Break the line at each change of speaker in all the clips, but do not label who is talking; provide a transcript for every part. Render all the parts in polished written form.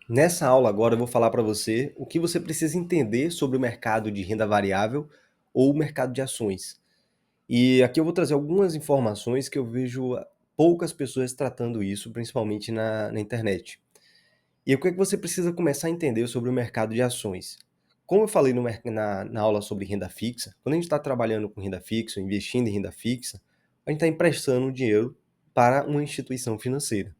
Nessa aula agora eu vou falar para você o que você precisa entender sobre o mercado de renda variável ou o mercado de ações. E aqui eu vou trazer algumas informações que eu vejo poucas pessoas tratando isso, principalmente na internet. E o que é que você precisa começar a entender sobre o mercado de ações? Como eu falei na aula sobre renda fixa, quando a gente está trabalhando com renda fixa, investindo em renda fixa, a gente está emprestando dinheiro para uma instituição financeira.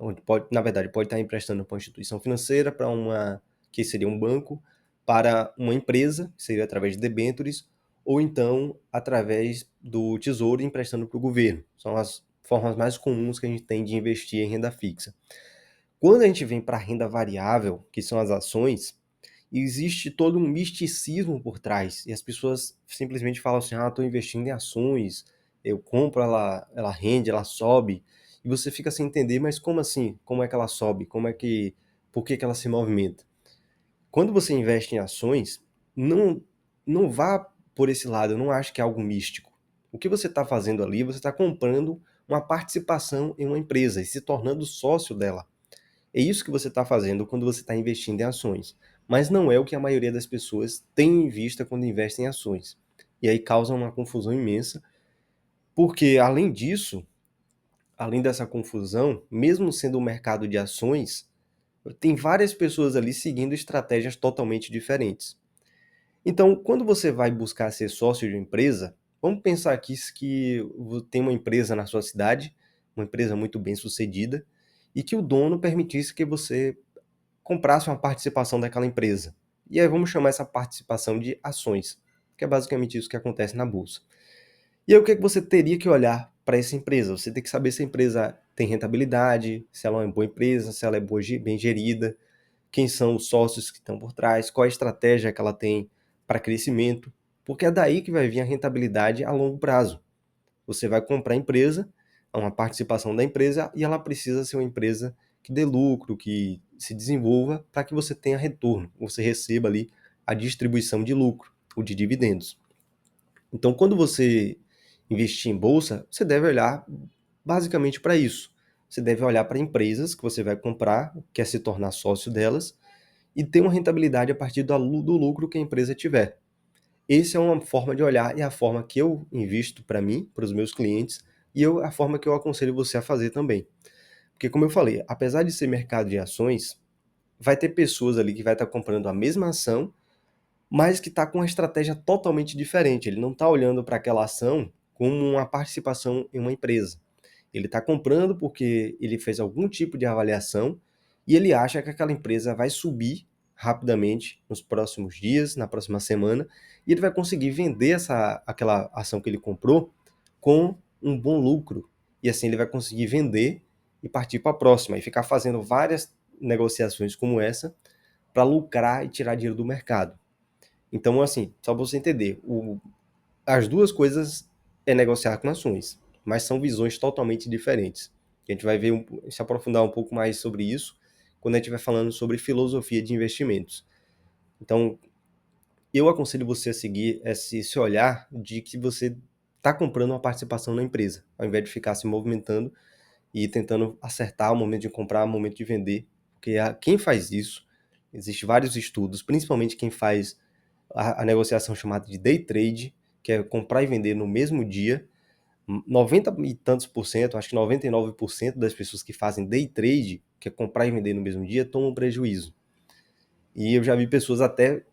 Onde pode, na verdade, pode estar emprestando para uma instituição financeira, para uma que seria um banco, para uma empresa, que seria através de debêntures, ou então através do Tesouro emprestando para o governo. São as formas mais comuns que a gente tem de investir em renda fixa. Quando a gente vem para a renda variável, que são as ações, existe todo um misticismo por trás. E as pessoas simplesmente falam assim: ah, estou investindo em ações, eu compro, ela rende, ela sobe. E você fica sem entender, mas como assim? Como é que ela sobe? Por que ela se movimenta? Quando você investe em ações, não, não vá por esse lado, eu não acho que é algo místico. O que você está fazendo ali, você está comprando uma participação em uma empresa e se tornando sócio dela. É isso que você está fazendo quando você está investindo em ações. Mas não é o que a maioria das pessoas tem em vista quando investem em ações. E aí causa uma confusão imensa, porque além disso, além dessa confusão, mesmo sendo um mercado de ações, tem várias pessoas ali seguindo estratégias totalmente diferentes. Então, quando você vai buscar ser sócio de uma empresa, vamos pensar aqui que tem uma empresa na sua cidade, uma empresa muito bem sucedida, e que o dono permitisse que você comprasse uma participação daquela empresa. E aí vamos chamar essa participação de ações, que é basicamente isso que acontece na bolsa. E aí o que é que você teria que olhar para essa empresa? Você tem que saber se a empresa tem rentabilidade, se ela é uma boa empresa, se ela é bem gerida, quem são os sócios que estão por trás, qual a estratégia que ela tem para crescimento, porque é daí que vai vir a rentabilidade a longo prazo. Você vai comprar a empresa, uma participação da empresa, e ela precisa ser uma empresa que dê lucro, que se desenvolva, para que você tenha retorno, você receba ali a distribuição de lucro, o de dividendos. Então, quando você investir em bolsa, você deve olhar basicamente para isso. Você deve olhar para empresas que você vai comprar, quer se tornar sócio delas, e ter uma rentabilidade a partir do lucro que a empresa tiver. Essa é uma forma de olhar e é a forma que eu invisto para mim, para os meus clientes, e a forma que eu aconselho você a fazer também. Porque como eu falei, apesar de ser mercado de ações, vai ter pessoas ali que vai estar comprando a mesma ação, mas que está com uma estratégia totalmente diferente. Ele não está olhando para aquela ação como uma participação em uma empresa. Ele está comprando porque ele fez algum tipo de avaliação e ele acha que aquela empresa vai subir rapidamente nos próximos dias, na próxima semana, e ele vai conseguir vender aquela ação que ele comprou com um bom lucro. E assim ele vai conseguir vender e partir para a próxima e ficar fazendo várias negociações como essa para lucrar e tirar dinheiro do mercado. Então, assim, só para você entender, as duas coisas é negociar com ações, mas são visões totalmente diferentes. A gente vai ver se aprofundar um pouco mais sobre isso quando a gente vai falando sobre filosofia de investimentos. Então, eu aconselho você a seguir esse olhar de que você está comprando uma participação na empresa, ao invés de ficar se movimentando e tentando acertar o momento de comprar, o momento de vender, porque quem faz isso, existem vários estudos, principalmente quem faz a negociação chamada de day trade, que é comprar e vender no mesmo dia. 90 e tantos por cento, acho que 99% das pessoas que fazem day trade, que é comprar e vender no mesmo dia, tomam prejuízo. E eu já vi pessoas até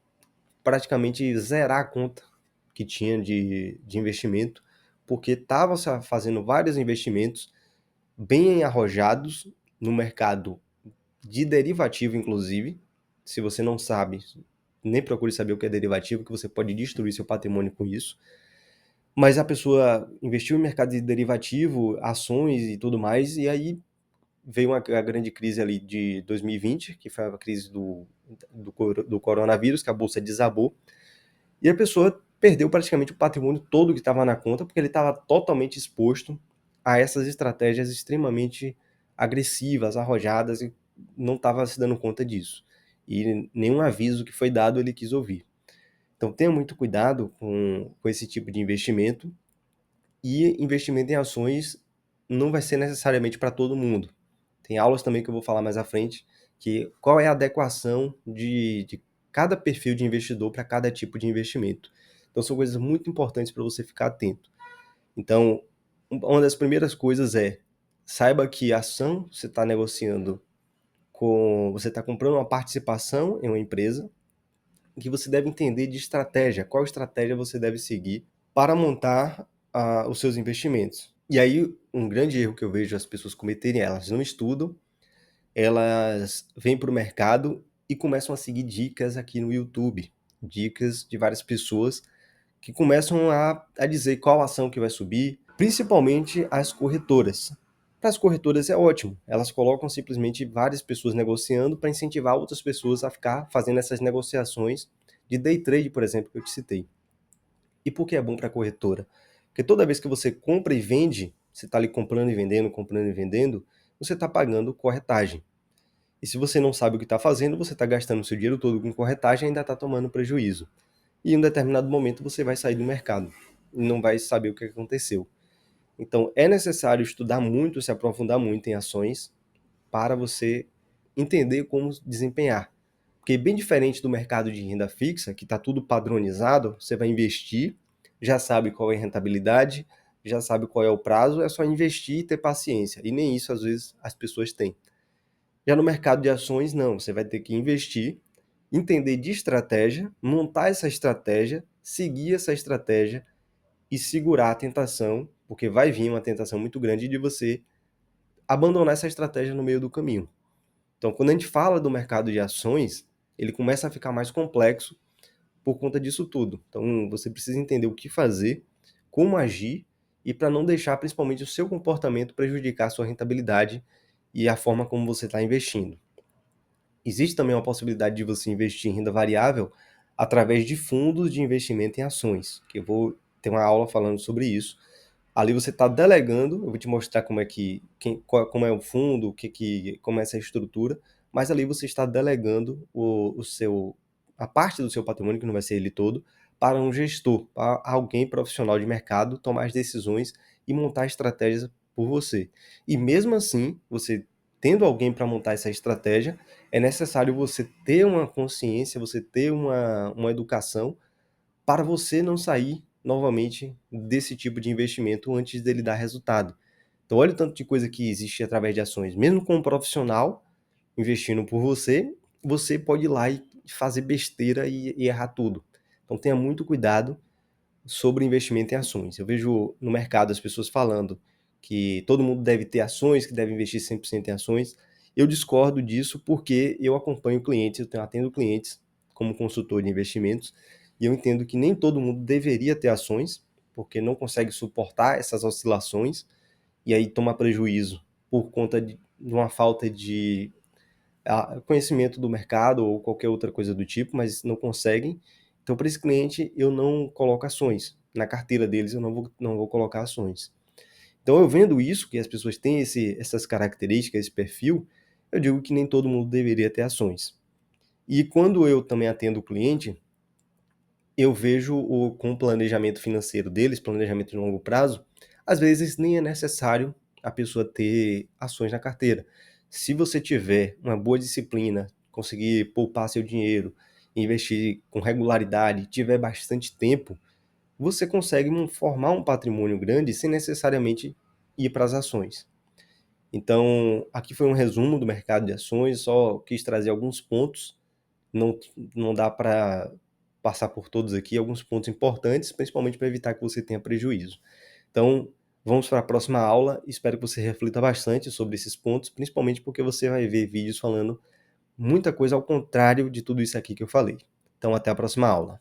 praticamente zerar a conta que tinha de investimento, porque estavam fazendo vários investimentos bem arrojados no mercado de derivativo, inclusive. Se você não sabe, nem procure saber o que é derivativo, que você pode destruir seu patrimônio com isso. Mas a pessoa investiu em mercado de derivativo, ações e tudo mais, e aí veio a grande crise ali de 2020, que foi a crise do coronavírus, que a bolsa desabou, e a pessoa perdeu praticamente o patrimônio todo que estava na conta, porque ele estava totalmente exposto a essas estratégias extremamente agressivas, arrojadas, e não estava se dando conta disso. E nenhum aviso que foi dado ele quis ouvir. Então tenha muito cuidado com esse tipo de investimento, e investimento em ações não vai ser necessariamente para todo mundo. Tem aulas também que eu vou falar mais à frente, que qual é a adequação de cada perfil de investidor para cada tipo de investimento. Então são coisas muito importantes para você ficar atento. Então, uma das primeiras coisas é, saiba que a ação você está negociando você está comprando uma participação em uma empresa, que você deve entender de estratégia, qual estratégia você deve seguir para montar os seus investimentos. E aí, um grande erro que eu vejo as pessoas cometerem, elas não estudam, elas vêm para o mercado e começam a seguir dicas aqui no YouTube, dicas de várias pessoas que começam a dizer qual ação que vai subir, principalmente as corretoras. Para as corretoras é ótimo, elas colocam simplesmente várias pessoas negociando para incentivar outras pessoas a ficar fazendo essas negociações de day trade, por exemplo, que eu te citei. E por que é bom para a corretora? Porque toda vez que você compra e vende, você está ali comprando e vendendo, você está pagando corretagem. E se você não sabe o que está fazendo, você está gastando o seu dinheiro todo com corretagem e ainda está tomando prejuízo. E em um determinado momento você vai sair do mercado e não vai saber o que aconteceu. Então é necessário estudar muito, se aprofundar muito em ações para você entender como desempenhar. Porque bem diferente do mercado de renda fixa, que está tudo padronizado, você vai investir, já sabe qual é a rentabilidade, já sabe qual é o prazo, é só investir e ter paciência. E nem isso às vezes as pessoas têm. Já no mercado de ações, não, você vai ter que investir, entender de estratégia, montar essa estratégia, seguir essa estratégia e segurar a tentação, porque vai vir uma tentação muito grande de você abandonar essa estratégia no meio do caminho. Então, quando a gente fala do mercado de ações, ele começa a ficar mais complexo por conta disso tudo. Então, você precisa entender o que fazer, como agir e para não deixar principalmente o seu comportamento prejudicar a sua rentabilidade e a forma como você está investindo. Existe também uma possibilidade de você investir em renda variável através de fundos de investimento em ações, que eu vou ter uma aula falando sobre isso. Ali você está delegando, eu vou te mostrar como é como é o fundo, como é essa estrutura, mas ali você está delegando a parte do seu patrimônio, que não vai ser ele todo, para um gestor, para alguém profissional de mercado tomar as decisões e montar estratégias por você. E mesmo assim, você tendo alguém para montar essa estratégia, é necessário você ter uma consciência, você ter uma educação para você não sair novamente desse tipo de investimento antes dele dar resultado. Então, olha o tanto de coisa que existe através de ações. Mesmo com um profissional investindo por você, você pode ir lá e fazer besteira e errar tudo. Então, tenha muito cuidado sobre investimento em ações. Eu vejo no mercado as pessoas falando que todo mundo deve ter ações, que deve investir 100% em ações. Eu discordo disso porque eu acompanho clientes, atendo clientes como consultor de investimentos, e eu entendo que nem todo mundo deveria ter ações, porque não consegue suportar essas oscilações, e aí toma prejuízo por conta de uma falta de conhecimento do mercado ou qualquer outra coisa do tipo, mas não conseguem. Então, para esse cliente, eu não coloco ações. Na carteira deles, eu não vou colocar ações. Então, eu vendo isso, que as pessoas têm essas características, esse perfil, eu digo que nem todo mundo deveria ter ações. E quando eu também atendo o cliente, eu vejo com o planejamento financeiro deles, planejamento de longo prazo, às vezes nem é necessário a pessoa ter ações na carteira. Se você tiver uma boa disciplina, conseguir poupar seu dinheiro, investir com regularidade, tiver bastante tempo, você consegue formar um patrimônio grande sem necessariamente ir para as ações. Então, aqui foi um resumo do mercado de ações, só quis trazer alguns pontos, não, não dá para passar por todos aqui, alguns pontos importantes, principalmente para evitar que você tenha prejuízo. Então, vamos para a próxima aula, espero que você reflita bastante sobre esses pontos, principalmente porque você vai ver vídeos falando muita coisa ao contrário de tudo isso aqui que eu falei. Então, até a próxima aula.